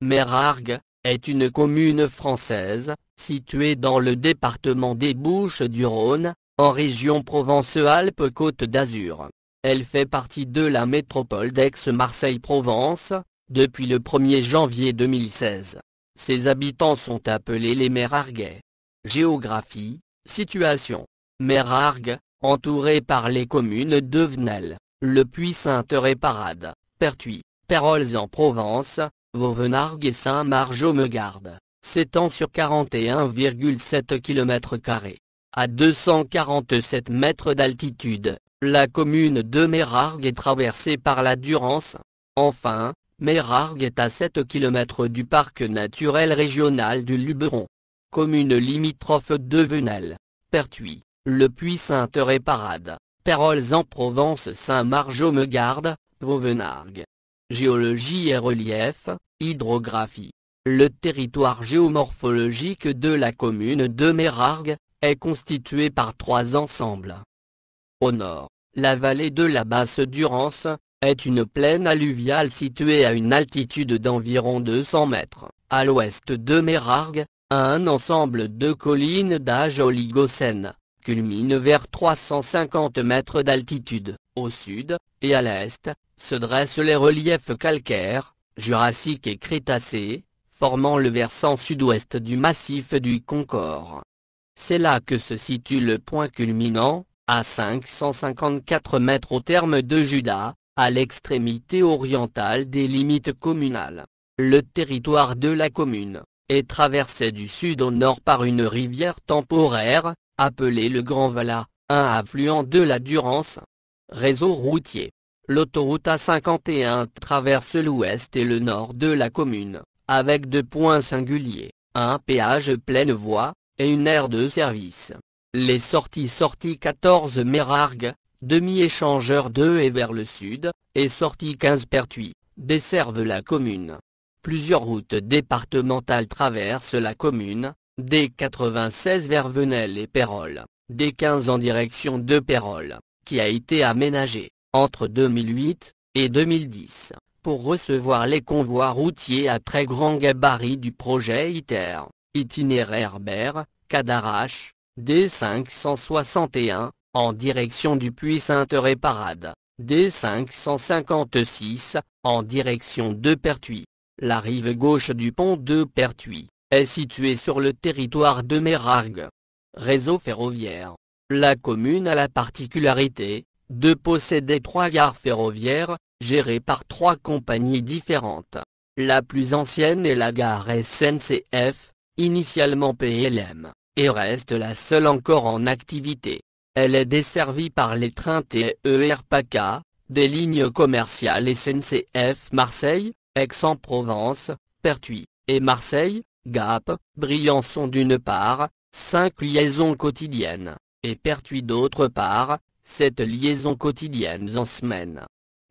Meyrargues est une commune française, située dans le département des Bouches-du-Rhône, en région Provence-Alpes-Côte d'Azur. Elle fait partie de la métropole d'Aix-Marseille-Provence, depuis le 1er janvier 2016. Ses habitants sont appelés les Meyrarguais. Géographie, situation. Meyrargues, entourée par les communes de Venelle, Le Puy-Sainte-Réparade, Pertuis, Pérols-en-Provence, Vauvenargues et Saint-Marge-aux-Megardes, s'étend sur 41,7 km². À 247 mètres d'altitude, la commune de Meyrargues est traversée par la Durance. Enfin, Meyrargues est à 7 km du parc naturel régional du Luberon. Commune limitrophe de Venelle, Pertuis, Le Puy-Sainte-Réparade, Pérols-en-Provence, Saint-Marge-aux-Megardes, Vauvenargues. Géologie et relief, hydrographie. Le territoire géomorphologique de la commune de Meyrargues est constitué par 3 ensembles. Au nord, la vallée de la Basse-Durance est une plaine alluviale située à une altitude d'environ 200 mètres. À l'ouest de Meyrargues, un ensemble de collines d'âge oligocène culmine vers 350 mètres d'altitude. Au sud, et à l'est, se dressent les reliefs calcaires, jurassiques et crétacés, formant le versant sud-ouest du massif du Concors. C'est là que se situe le point culminant, à 554 mètres au terme de Judas, à l'extrémité orientale des limites communales. Le territoire de la commune est traversé du sud au nord par une rivière temporaire, appelée le Grand Valat, un affluent de la Durance. Réseau routier. L'autoroute A51 traverse l'ouest et le nord de la commune, avec 2 points singuliers, un péage pleine voie, et une aire de service. Les sorties 14 Meyrargues, demi-échangeur 2 et vers le sud, et sortie 15 Pertuis, desservent la commune. Plusieurs routes départementales traversent la commune, D96 vers Venelle et Pérols, D15 en direction de Pérols, qui a été aménagée, entre 2008 et 2010, pour recevoir les convois routiers à très grand gabarit du projet ITER, itinéraire BER, Cadarache, D561, en direction du Puy-Sainte-Réparade, D556, en direction de Pertuis. La rive gauche du pont de Pertuis est située sur le territoire de Meyrargues. Réseau ferroviaire. La commune a la particularité de posséder 3 gares ferroviaires, gérées par 3 compagnies différentes. La plus ancienne est la gare SNCF, initialement PLM, et reste la seule encore en activité. Elle est desservie par les trains TER PACA, des lignes commerciales SNCF Marseille, Aix-en-Provence, Pertuis, et Marseille, Gap, Briançon d'une part, 5 liaisons quotidiennes, et Pertuis d'autre part, 7 liaisons quotidiennes en semaine.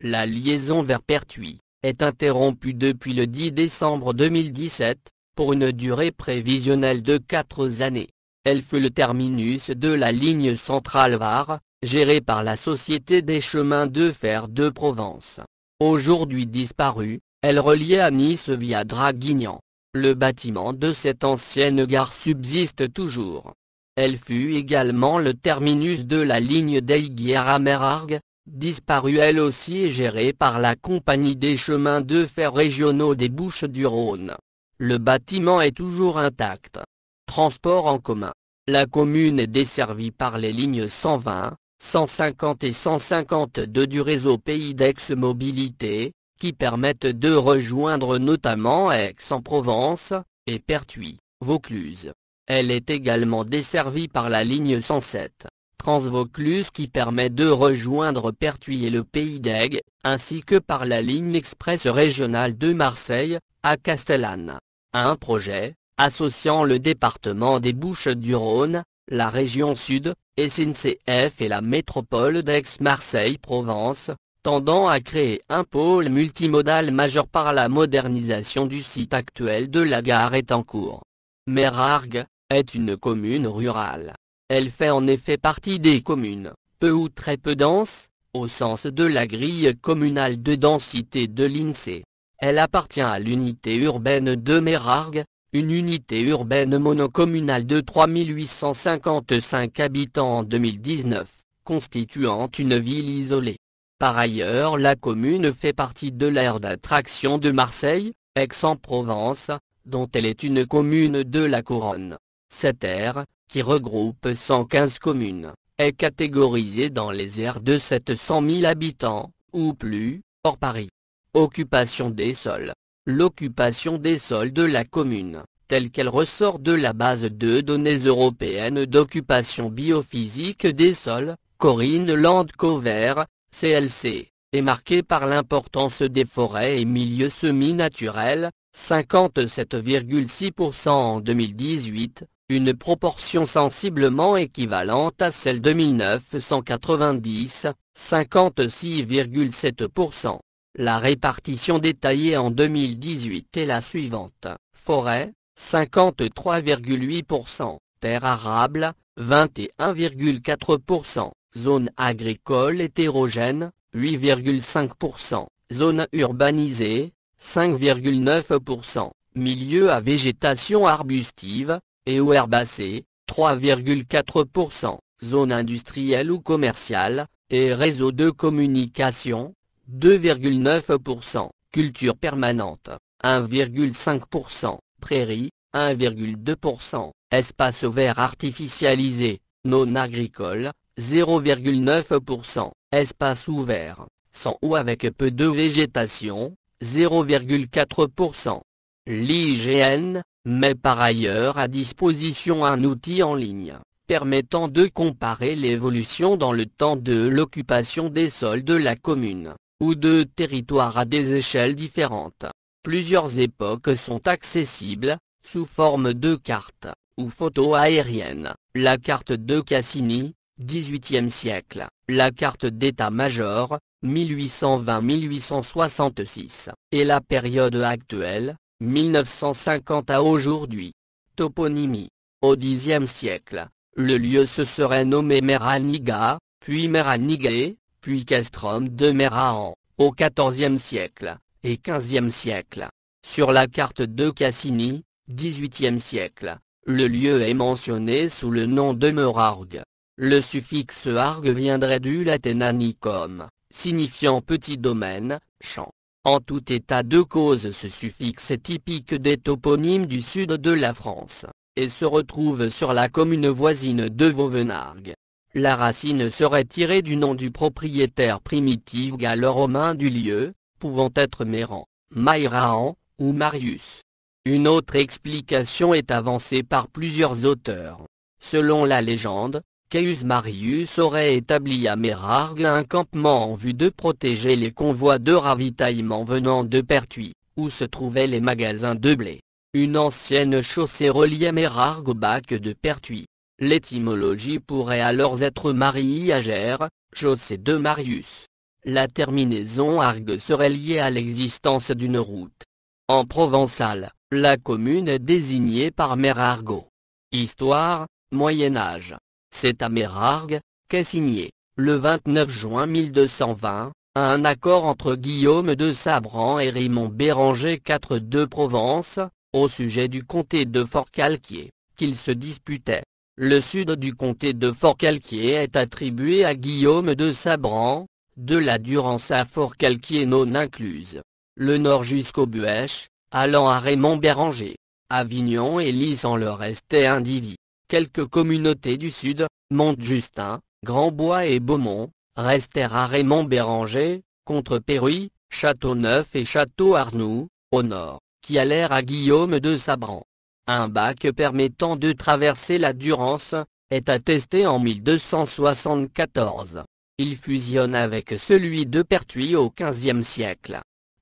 La liaison vers Pertuis est interrompue depuis le 10 décembre 2017, pour une durée prévisionnelle de 4 années. Elle fut le terminus de la ligne centrale Var, gérée par la Société des chemins de fer de Provence. Aujourd'hui disparue, elle reliait à Nice via Draguignan. Le bâtiment de cette ancienne gare subsiste toujours. Elle fut également le terminus de la ligne d'Eyguières à Meyrargues, disparue elle aussi et gérée par la Compagnie des chemins de fer régionaux des Bouches-du-Rhône. Le bâtiment est toujours intact. Transport en commun. La commune est desservie par les lignes 120, 150 et 152 du réseau Pays d'Aix Mobilité, qui permettent de rejoindre notamment Aix-en-Provence, et Pertuis, Vaucluse. Elle est également desservie par la ligne 107, Transvaucluse qui permet de rejoindre Pertuis et le Pays d'Aigues, ainsi que par la ligne express régionale de Marseille, à Castellane. Un projet, associant le département des Bouches-du-Rhône, la région sud, SNCF et la métropole d'Aix-Marseille-Provence, tendant à créer un pôle multimodal majeur par la modernisation du site actuel de la gare est en cours. Meyrargues est une commune rurale. Elle fait en effet partie des communes, peu ou très peu denses, au sens de la grille communale de densité de l'INSEE. Elle appartient à l'unité urbaine de Meyrargues, une unité urbaine monocommunale de 3855 habitants en 2019, constituant une ville isolée. Par ailleurs, la commune fait partie de l'aire d'attraction de Marseille, Aix-en-Provence, dont elle est une commune de la Couronne. Cette aire, qui regroupe 115 communes, est catégorisée dans les aires de 700 000 habitants, ou plus, hors Paris. Occupation des sols. L'occupation des sols de la commune, telle qu'elle ressort de la base de données européenne d'occupation biophysique des sols, Corinne Landcover, CLC, est marquée par l'importance des forêts et milieux semi-naturels, 57,6% en 2018, une proportion sensiblement équivalente à celle de 1990, 56,7%. La répartition détaillée en 2018 est la suivante: forêt, 53,8%, terres arables, 21,4%, zone agricole hétérogène, 8,5%, zone urbanisée, 5,9%, milieu à végétation arbustive, et ou herbacée, 3,4%, zone industrielle ou commerciale, et réseau de communication, 2,9%, culture permanente, 1,5%, prairies, 1,2%, espace vert artificialisé, non agricole, 0,9%, espace ouvert, sans ou avec peu de végétation, 0,4%. L'IGN met par ailleurs à disposition un outil en ligne, permettant de comparer l'évolution dans le temps de l'occupation des sols de la commune, ou de territoires à des échelles différentes. Plusieurs époques sont accessibles, sous forme de cartes, ou photos aériennes. La carte de Cassini, 18e siècle. La carte d'état-major, 1820-1866. Et la période actuelle, 1950 à aujourd'hui. Toponymie. Au Xe siècle, le lieu se serait nommé Meraniga, puis Meranigé, puis Castrum de Merahan, au XIVe siècle, et XVe siècle. Sur la carte de Cassini, 18e siècle, le lieu est mentionné sous le nom de Meyrargues. Le suffixe argue viendrait du laténanicum, signifiant petit domaine, champ. En tout état de cause, ce suffixe est typique des toponymes du sud de la France, et se retrouve sur la commune voisine de Vauvenargues. La racine serait tirée du nom du propriétaire primitif gallo-romain du lieu, pouvant être Méran, Mairahan, ou Marius. Une autre explication est avancée par plusieurs auteurs. Selon la légende, Caius Marius aurait établi à Meyrargues un campement en vue de protéger les convois de ravitaillement venant de Pertuis, où se trouvaient les magasins de blé. Une ancienne chaussée reliait Meyrargues au bac de Pertuis. L'étymologie pourrait alors être Marie-Agère, chaussée de Marius. La terminaison argue serait liée à l'existence d'une route. En provençal, la commune est désignée par Meyrargo. Histoire, Moyen-Âge. C'est à Meyrargues qu'est signé, le 29 juin 1220, un accord entre Guillaume de Sabran et Raymond Béranger IV de Provence, au sujet du comté de Forcalquier, qu'ils se disputaient. Le sud du comté de Forcalquier est attribué à Guillaume de Sabran, de la Durance à Forcalquier non incluse. Le nord jusqu'au Buèche, allant à Raymond Béranger. Avignon et Lys en leur restaient indivis. Quelques communautés du sud, Montjustin, Grandbois et Beaumont, restèrent à Raymond Béranger, contre Péruy, Châteauneuf et Château-Arnoux, au nord, qui allèrent à Guillaume de Sabran. Un bac permettant de traverser la Durance est attesté en 1274. Il fusionne avec celui de Pertuis au XVe siècle.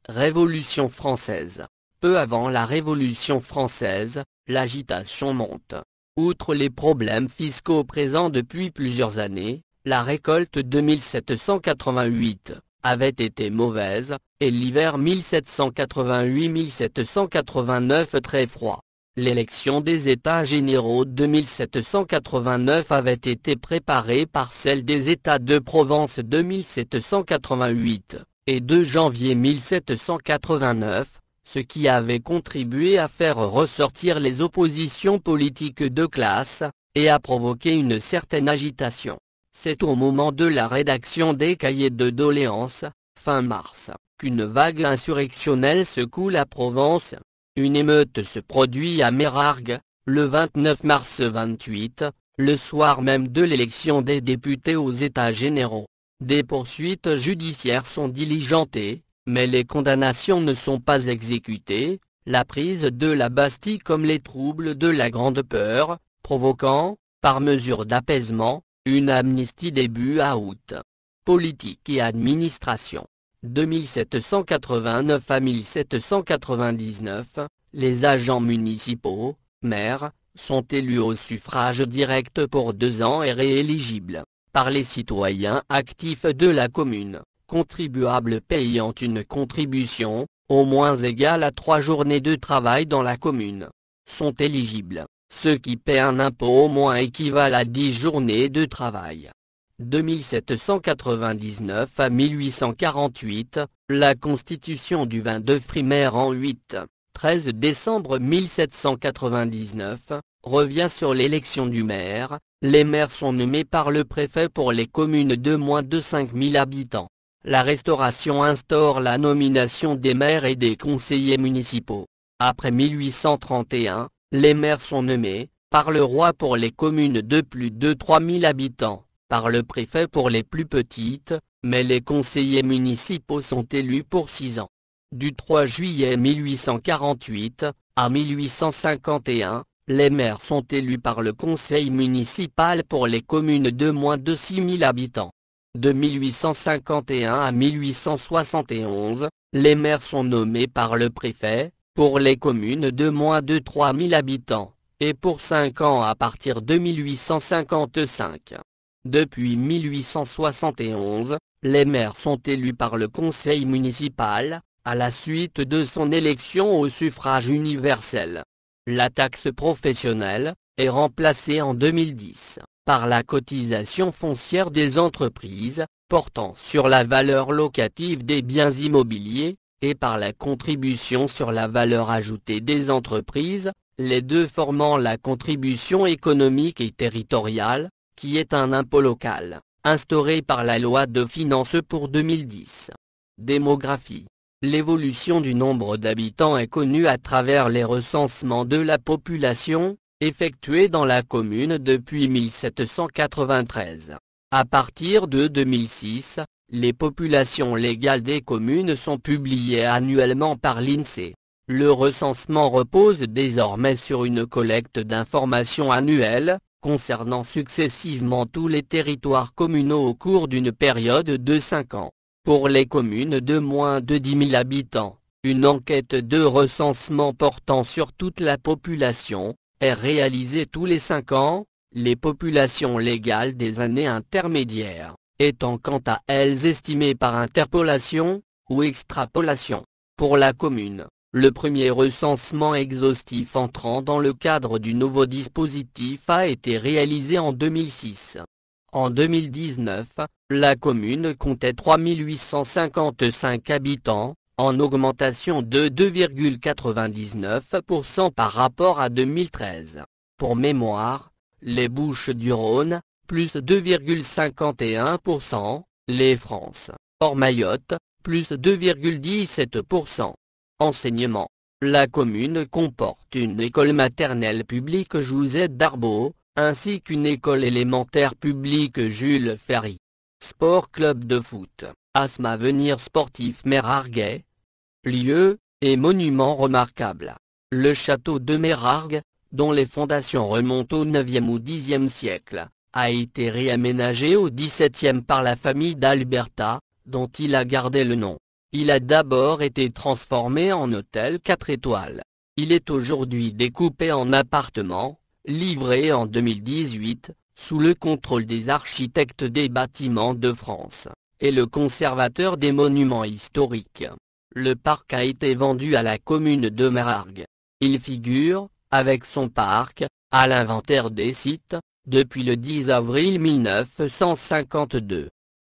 Révolution française. Peu avant la Révolution française, l'agitation monte. Outre les problèmes fiscaux présents depuis plusieurs années, la récolte de 1788 avait été mauvaise, et l'hiver 1788-1789 très froid. L'élection des États généraux de 1789 avait été préparée par celle des États de Provence de 1788, et 2 janvier 1789, ce qui avait contribué à faire ressortir les oppositions politiques de classe, et à provoquer une certaine agitation. C'est au moment de la rédaction des cahiers de doléances, fin mars, qu'une vague insurrectionnelle secoue la Provence. Une émeute se produit à Meyrargues, le 29 mars 28, le soir même de l'élection des députés aux États généraux. Des poursuites judiciaires sont diligentées, mais les condamnations ne sont pas exécutées, la prise de la Bastille comme les troubles de la Grande Peur, provoquant, par mesure d'apaisement, une amnistie début août. Politique et administration. De 1789 à 1799, les agents municipaux, maires, sont élus au suffrage direct pour 2 ans et rééligibles, par les citoyens actifs de la commune, contribuables payant une contribution, au moins égale à 3 journées de travail dans la commune. Sont éligibles ceux qui paient un impôt au moins équivalent à 10 journées de travail. De 1799 à 1848, la Constitution du 22 primaire en 13 décembre 1799, revient sur l'élection du maire. Les maires sont nommés par le préfet pour les communes de moins de 5000 habitants. La Restauration instaure la nomination des maires et des conseillers municipaux. Après 1831, les maires sont nommés, par le roi pour les communes de plus de 3000 habitants, par le préfet pour les plus petites, mais les conseillers municipaux sont élus pour 6 ans. Du 3 juillet 1848 à 1851, les maires sont élus par le conseil municipal pour les communes de moins de 6000 habitants. De 1851 à 1871, les maires sont nommés par le préfet, pour les communes de moins de 3000 habitants, et pour 5 ans à partir de 1855. Depuis 1871, les maires sont élus par le conseil municipal, à la suite de son élection au suffrage universel. La taxe professionnelle est remplacée en 2010 par la cotisation foncière des entreprises, portant sur la valeur locative des biens immobiliers, et par la contribution sur la valeur ajoutée des entreprises, les deux formant la contribution économique et territoriale, qui est un impôt local, instauré par la loi de finances pour 2010. Démographie. L'évolution du nombre d'habitants est connue à travers les recensements de la population, effectués dans la commune depuis 1793. À partir de 2006, les populations légales des communes sont publiées annuellement par l'INSEE. Le recensement repose désormais sur une collecte d'informations annuelles, concernant successivement tous les territoires communaux au cours d'une période de 5 ans. Pour les communes de moins de 10 000 habitants, une enquête de recensement portant sur toute la population est réalisée tous les 5 ans, les populations légales des années intermédiaires étant quant à elles estimées par interpolation ou extrapolation. Pour la commune, le premier recensement exhaustif entrant dans le cadre du nouveau dispositif a été réalisé en 2006. En 2019, la commune comptait 3 855 habitants, en augmentation de 2,99% par rapport à 2013. Pour mémoire, les Bouches-du-Rhône, plus 2,51%, les France, hors Mayotte, plus 2,17%. Enseignement. La commune comporte une école maternelle publique Jouzette Darbaud, ainsi qu'une école élémentaire publique Jules Ferry. Sport club de foot, ASM Avenir Sportif Meyrarguais. Lieux et monuments remarquables. Le château de Meyrargues, dont les fondations remontent au 9e ou 10e siècle, a été réaménagé au XVIIe par la famille d'Alberta, dont il a gardé le nom. Il a d'abord été transformé en hôtel 4 étoiles. Il est aujourd'hui découpé en appartements, livré en 2018, sous le contrôle des architectes des bâtiments de France, et le conservateur des monuments historiques. Le parc a été vendu à la commune de Meyrargues. Il figure, avec son parc, à l'inventaire des sites, depuis le 10 avril 1952.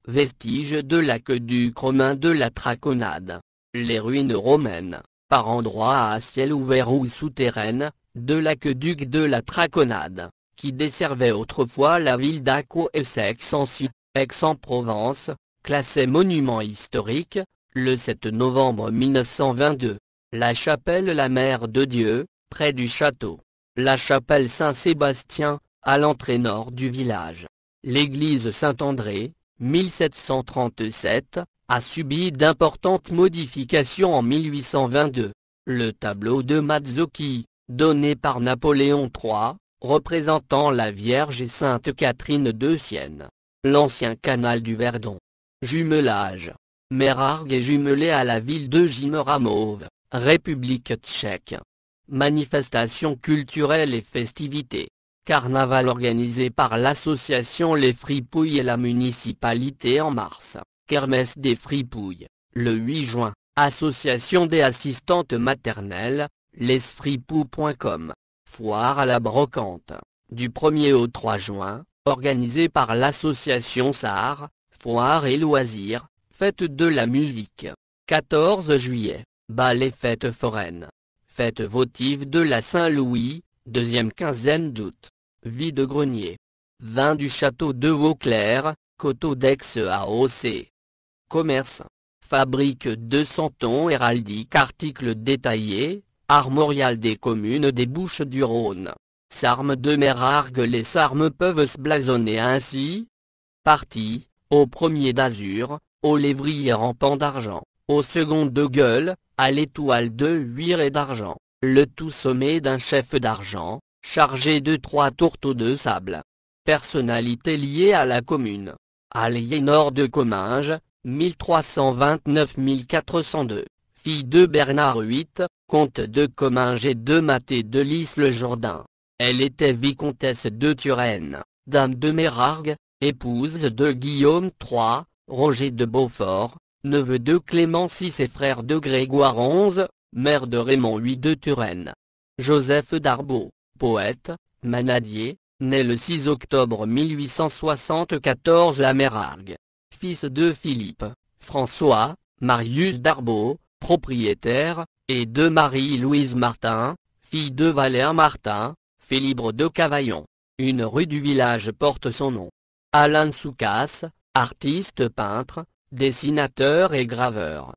Vestiges de l'aqueduc romain de la Traconade. Les ruines romaines, par endroits à ciel ouvert ou souterraines, de l'aqueduc de la Traconade, qui desservait autrefois la ville d'Acquo-Essex-en-Cy, Aix-en-Provence, classé monument historique, le 7 novembre 1922. La chapelle la Mère de Dieu, près du château. La chapelle Saint-Sébastien, à l'entrée nord du village. L'église Saint-André, 1737, a subi d'importantes modifications en 1822. Le tableau de Mazzocchi, donné par Napoléon III, représentant la Vierge et Sainte Catherine de Sienne. L'ancien canal du Verdon. Jumelage. Mérargues est jumelée à la ville de Jimmeramov, République tchèque. Manifestations culturelles et festivités. Carnaval organisé par l'association Les Fripouilles et la municipalité en mars. Kermesse des Fripouilles, le 8 juin. Association des assistantes maternelles, lesfripous.com. Foire à la brocante. Du 1er au 3 juin, organisée par l'association SAR, Foire et loisirs, fête de la musique. 14 juillet, bal et fête foraine. Fête votive de la Saint-Louis, deuxième quinzaine d'août. Vide-grenier. Vin du château de Vauclair, Coteau d'Aix-AOC. Commerce. Fabrique de santons héraldiques, articles détaillés, armorial des communes des Bouches-du-Rhône. Sarmes de Mérargues. Les sarmes peuvent se blasonner ainsi. Partie, au premier d'azur, au lévrier rampant d'argent, au second de gueule, à l'étoile de huire et d'argent, le tout sommé d'un chef d'argent, chargé de 3 tourteaux de sable. Personnalité liée à la commune. Aliénor de Comminges, 1329-1402, fille de Bernard VIII, comte de Comminges et de Mathé de Lys-le-Jourdain. Elle était vicomtesse de Turenne, dame de Mérargues, épouse de Guillaume III, Roger de Beaufort, neveu de Clément VI et frère de Grégoire XI, mère de Raymond VIII de Turenne. Joseph Darbaud, poète, manadier, né le 6 octobre 1874 à Mérargues. Fils de Philippe, François, Marius Darbaud, propriétaire, et de Marie-Louise Martin, fille de Valère Martin, fait libre de Cavaillon. Une rue du village porte son nom. Alain Soucasse, artiste peintre, dessinateur et graveur.